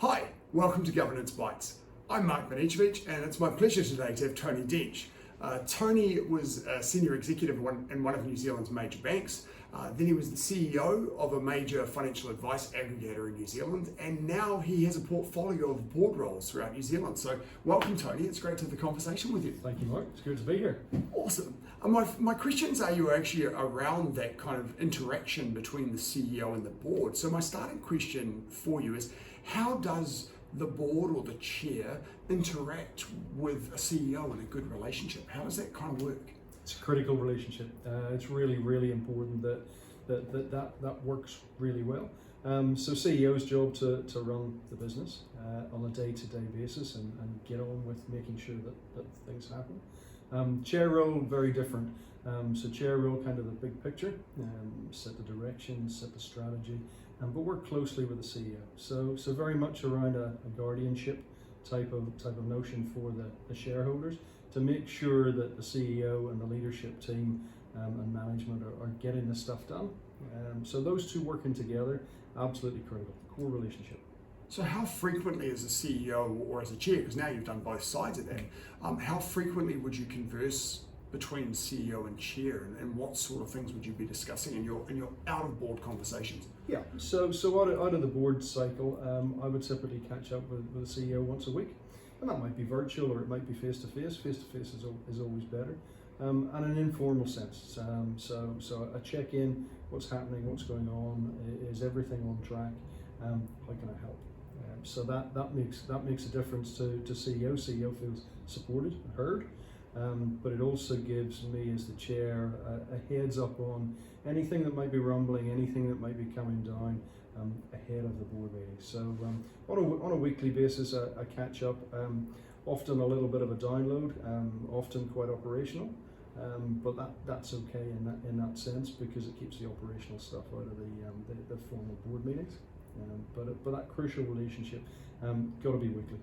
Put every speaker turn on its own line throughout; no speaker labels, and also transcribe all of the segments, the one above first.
Hi, welcome to Governance Bites. I'm Mark Banicevich, and it's my pleasure today to have Tony Dench. Tony was a senior executive in one of New Zealand's major banks. Then he was the CEO of a major financial advice aggregator in New Zealand, and now he has a portfolio of board roles throughout New Zealand. So welcome, Tony. It's great to have the conversation with you.
Thank you, Mark. It's good to be here.
Awesome. My questions are actually around that kind of interaction between the CEO and the board. So my starting question for you is, how does the board or the chair interact with a CEO in a good relationship? How does that kind of work?
It's a critical relationship. It's really, really important that works really well. So CEO's job to run the business on a day-to-day basis and get on with making sure that things happen. Chair role, very different. So chair role, kind of the big picture, set the direction, set the strategy, but work closely with the CEO. So very much around a guardianship type of notion for the shareholders, to make sure that the CEO and the leadership team and management are getting the stuff done. So those two working together, absolutely critical, core relationship.
So how frequently as a CEO or as a chair, because now you've done both sides of that, how frequently would you converse between CEO and chair, and what sort of things would you be discussing in your out of board conversations?
Yeah, so out of the board cycle, I would typically catch up with the CEO once a week, and that might be virtual or it might be face to face. Face to face is always better, and an informal sense. So a check in, what's happening, what's going on, is everything on track? How can I help? So that makes a difference to CEO. CEO feels supported, heard. But it also gives me as the chair a heads up on anything that might be rumbling, anything that might be coming down ahead of the board meeting. So on a weekly basis, I catch up, often a little bit of a download, often quite operational, but that's okay in that sense, because it keeps the operational stuff out of the formal board meetings. But that crucial relationship got to be weekly.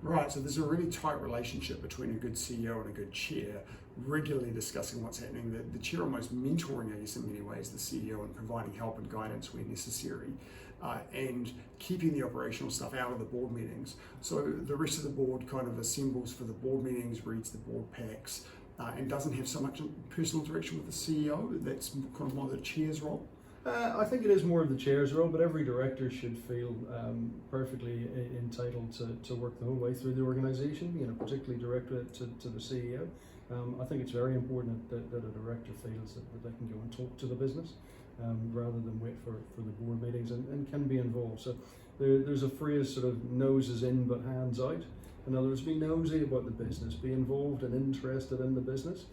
Right, so there's a really tight relationship between a good CEO and a good chair, regularly discussing what's happening. The chair almost mentoring, I guess, in many ways, the CEO, and providing help and guidance where necessary, and keeping the operational stuff out of the board meetings. So the rest of the board kind of assembles for the board meetings, reads the board packs, and doesn't have so much personal interaction with the CEO. That's kind of more the chair's role.
I think it is more of the chair's role, but every director should feel perfectly entitled to work the whole way through the organisation, particularly directed to the CEO. I think it's very important that a director feels that they can go and talk to the business rather than wait for the board meetings, and can be involved. So there's a phrase, sort of noses in but hands out. In other words, be nosy about the business, be involved and interested in the business,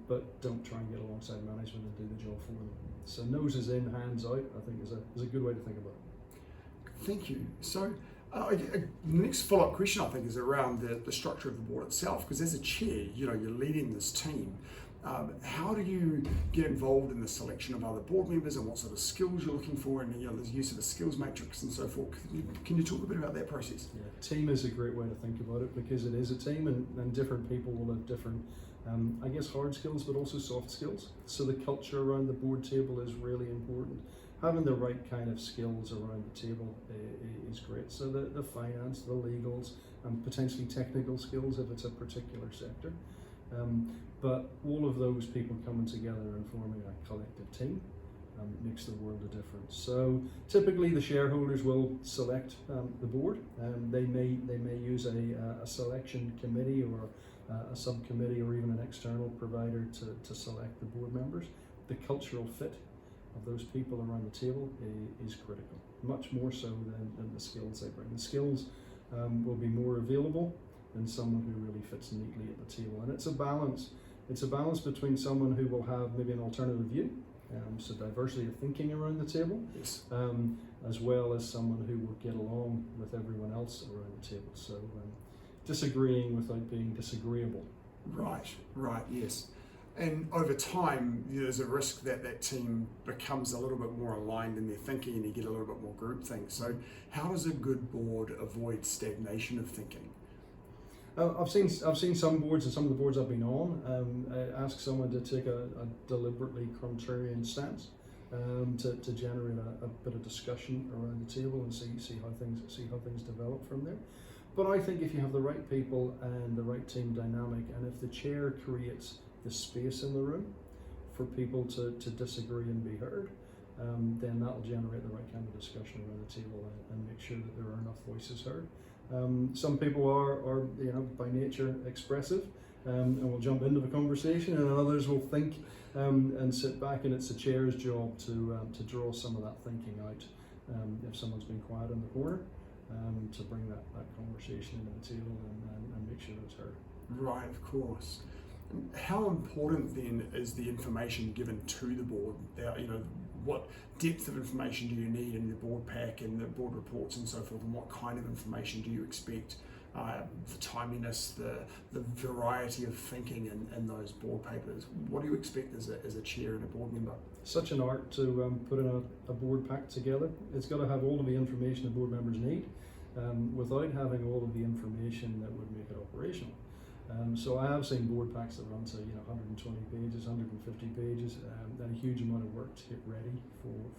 but don't try and get alongside management and do the job for them. So noses in, hands out, I think is a good way to think about it.
Thank you. So the next follow-up question, I think, is around the structure of the board itself, because as a chair, you're leading this team. How do you get involved in the selection of other board members, and what sort of skills you're looking for, and there's use of a skills matrix and so forth? Can you talk a bit about that process?
Yeah, team is a great way to think about it, because it is a team, and different people will have different I guess hard skills, but also soft skills. So the culture around the board table is really important. Having the right kind of skills around the table is great. So the finance, the legals, and potentially technical skills if it's a particular sector. But all of those people coming together and forming a collective team makes the world a difference. So typically the shareholders will select the board. They may use a selection committee or a subcommittee, or even an external provider to select the board members. The cultural fit of those people around the table is critical, much more so than the skills they bring. The skills will be more available than someone who really fits neatly at the table. And it's a balance. It's a balance between someone who will have maybe an alternative view, so diversity of thinking around the table, yes, as well as someone who will get along with everyone else around the table. So disagreeing without being disagreeable.
Right, yes. And over time, there's a risk that team becomes a little bit more aligned in their thinking, and you get a little bit more groupthink. So how does a good board avoid stagnation of thinking?
I've seen some boards, and some of the boards I've been on, ask someone to take a deliberately contrarian stance. to generate a bit of discussion around the table and see how things develop from there. But I think if you have the right people and the right team dynamic, and if the chair creates the space in the room for people to disagree and be heard, then that'll generate the right kind of discussion around the table and make sure that there are enough voices heard. Some people are by nature expressive and will jump into the conversation, and others will think and sit back, and it's the chair's job to draw some of that thinking out if someone's been quiet in the corner, to bring that conversation into the table and make sure that it's heard.
Right, of course. How important then is the information given to the board? What depth of information do you need in the board pack and the board reports and so forth, and what kind of information do you expect? The timeliness, the variety of thinking in those board papers. What do you expect as a chair and a board member?
Such an art to put in a board pack together. It's got to have all of the information the board members need without having all of the information that would make it operational. So I have seen board packs that run to 120 pages, 150 pages, and a huge amount of work to get ready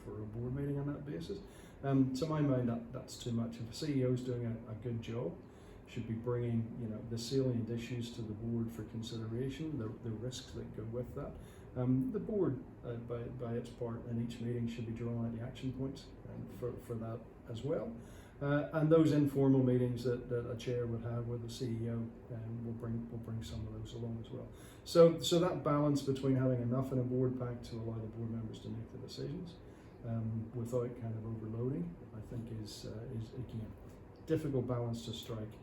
for a board meeting on that basis. To my mind, that's too much. If a CEO is doing a good job, should be bringing the salient issues to the board for consideration, the risks that go with that. The board, by its part in each meeting, should be drawing out the action points for that as well. And those informal meetings that a chair would have with the CEO will bring some of those along as well. So that balance between having enough in a board pack to allow the board members to make the decisions without kind of overloading, I think is again difficult balance to strike,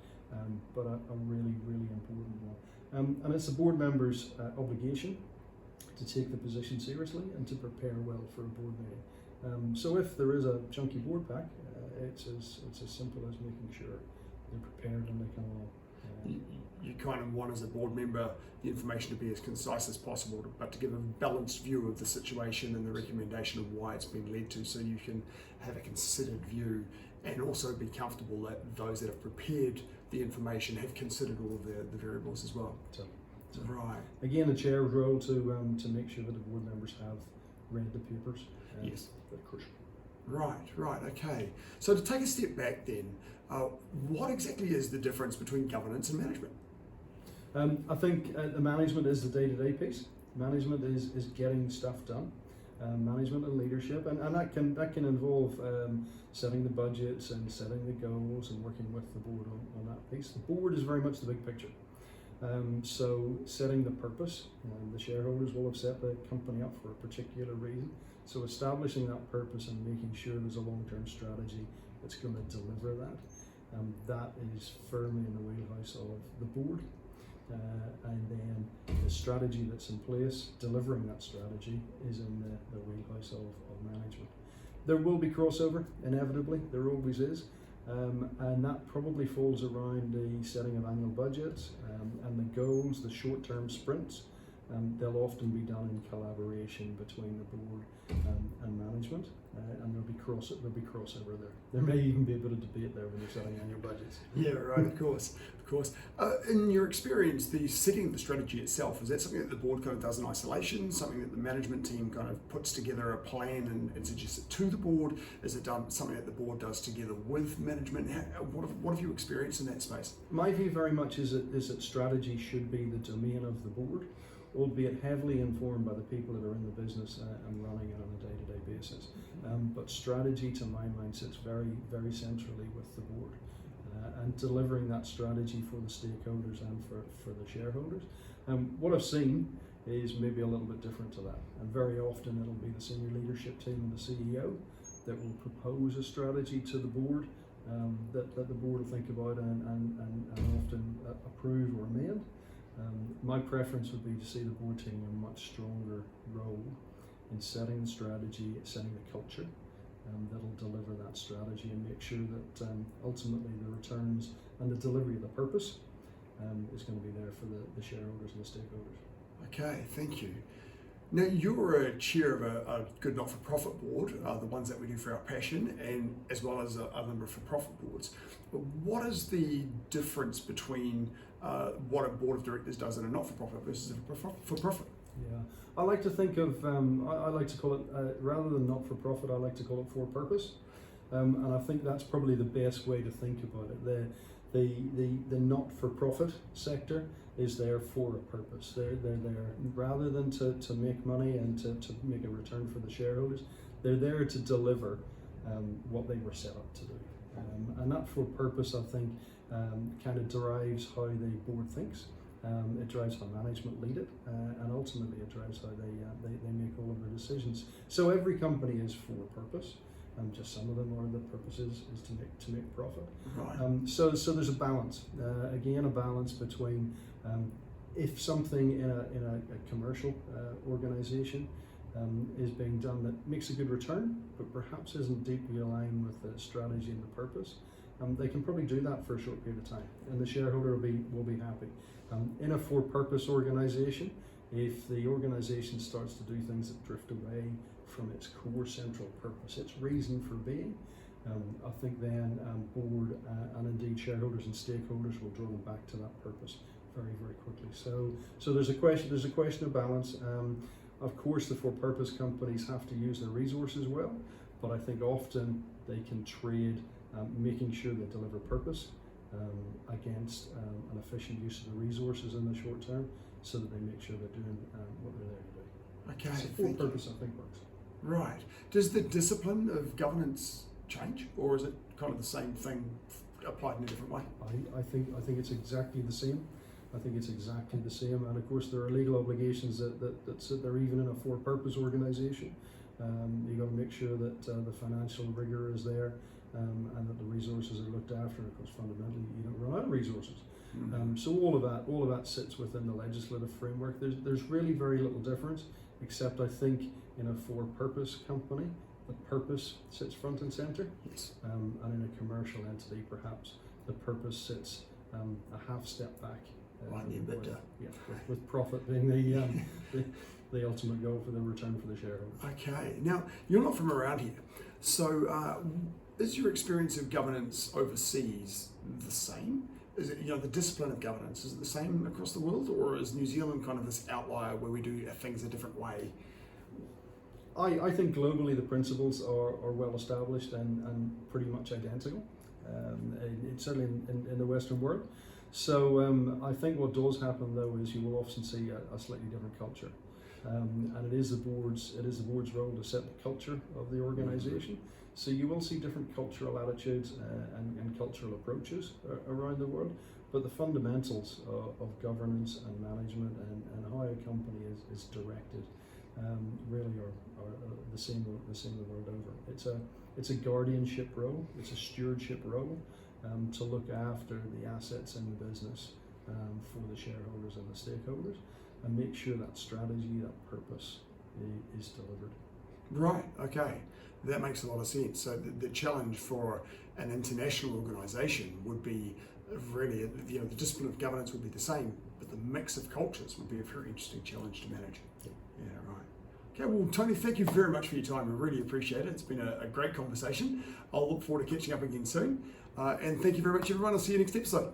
but a really, really important one. And it's the board members' obligation to take the position seriously and to prepare well for a board meeting. So if there is a chunky board pack, it's as simple as making sure they're prepared and they can all.
You kind of want, as a board member, the information to be as concise as possible, but to give a balanced view of the situation and the recommendation of why it's been led to, so you can have a considered view and also be comfortable that those that have prepared the information have considered all of the variables as well.
So
right.
Again, the chair's role to make sure that the board members have read the papers.
Yes.
Very crucial.
Right, okay. So to take a step back then, what exactly is the difference between governance and management?
I think the management is the day-to-day piece. Management is getting stuff done. Management and leadership, and that can involve setting the budgets and setting the goals and working with the board on that piece. The board is very much the big picture. So setting the purpose, the shareholders will have set the company up for a particular reason. So establishing that purpose and making sure there's a long-term strategy that's going to deliver that. That is firmly in the wheelhouse of the board. And then the strategy that's in place, delivering that strategy, is in the wheelhouse of management. There will be crossover, inevitably, there always is. And that probably falls around the setting of annual budgets and the goals, the short-term sprints. They'll often be done in collaboration between the board and management, and there'll be crossover there. There may even be a bit of debate there when you're setting annual budgets.
Yeah, right. Of course. In your experience, the setting of the strategy itself, is that something that the board kind of does in isolation? Something that the management team kind of puts together a plan and suggests it to the board? Is it done something that the board does together with management? What have you experienced in that space?
My view very much is that strategy should be the domain of the board, albeit heavily informed by the people that are in the business and running it on a day-to-day basis. But strategy, to my mind, sits very, very centrally with the board and delivering that strategy for the stakeholders and for the shareholders. What I've seen is maybe a little bit different to that, and very often it'll be the senior leadership team and the CEO that will propose a strategy to the board that the board will think about and often approve or amend. My preference would be to see the board taking a much stronger role in setting the strategy, setting the culture that'll deliver that strategy and make sure that ultimately the returns and the delivery of the purpose is going to be there for the shareholders and the stakeholders.
Okay, thank you. Now, you're a chair of a good not-for-profit board, the ones that we do for our passion, and as well as a number of for-profit boards. But what is the difference between what a board of directors does in a not-for-profit versus a for-profit?
Yeah, I like to think of, I like to call it, rather than not-for-profit, I like to call it for-purpose. And I think that's probably the best way to think about it. The not-for-profit sector is there for a purpose. They're there rather than to make money and to make a return for the shareholders. They're there to deliver what they were set up to do. And that for purpose, I think, kind of drives how the board thinks. It drives how management lead it, and ultimately it drives how they make all of their decisions. So every company is for purpose. Just some of them are the purpose is to make profit.
Right.
So there's a balance. Again, a balance between if something in a commercial organisation is being done that makes a good return, but perhaps isn't deeply aligned with the strategy and the purpose, they can probably do that for a short period of time, and the shareholder will be happy. In a for-purpose organisation, if the organisation starts to do things that drift away from its core central purpose, its reason for being, I think then board and indeed shareholders and stakeholders will draw them back to that purpose very, very quickly. So there's a question of balance. Of course, the for-purpose companies have to use their resources well, but I think often they can trade making sure they deliver purpose against an efficient use of the resources in the short term, so that they make sure they're doing what they're there to do.
Okay.
So for-purpose, I think, works.
Right. Does the discipline of governance change, or is it kind of the same thing applied in a different way?
I think it's exactly the same. I think it's exactly the same, and of course there are legal obligations that sit there even in a for-purpose organisation. You've got to make sure that the financial rigour is there, and that the resources are looked after. And of course, fundamentally, you don't run out of resources. So all of that sits within the legislative framework. There's really very little difference, except I think in a for-purpose company, the purpose sits front and centre.
Yes.
And in a commercial entity, perhaps the purpose sits a half step back.
Like the EBITDA.
With profit being the ultimate goal for the return for the shareholder.
Okay. Now, you're not from around here, so is your experience of governance overseas the same? Is it, the discipline of governance, is it the same across the world, or is New Zealand kind of this outlier where we do things a different way?
I think globally the principles are well established and pretty much identical, certainly in the Western world. So I think what does happen though is you will often see a slightly different culture, and it is the board's role to set the culture of the organisation. So you will see different cultural attitudes and cultural approaches around the world, but the fundamentals of governance and management and how a company is directed really are the same the world over. It's a guardianship role, it's a stewardship role to look after the assets in the business for the shareholders and the stakeholders, and make sure that strategy, that purpose is delivered.
Right, okay. That makes a lot of sense. So the challenge for an international organisation would be really, the discipline of governance would be the same, but the mix of cultures would be a very interesting challenge to manage. Yeah, right. Okay, well, Tony, thank you very much for your time. I really appreciate it. It's been a great conversation. I'll look forward to catching up again soon. And thank you very much, everyone. I'll see you next episode.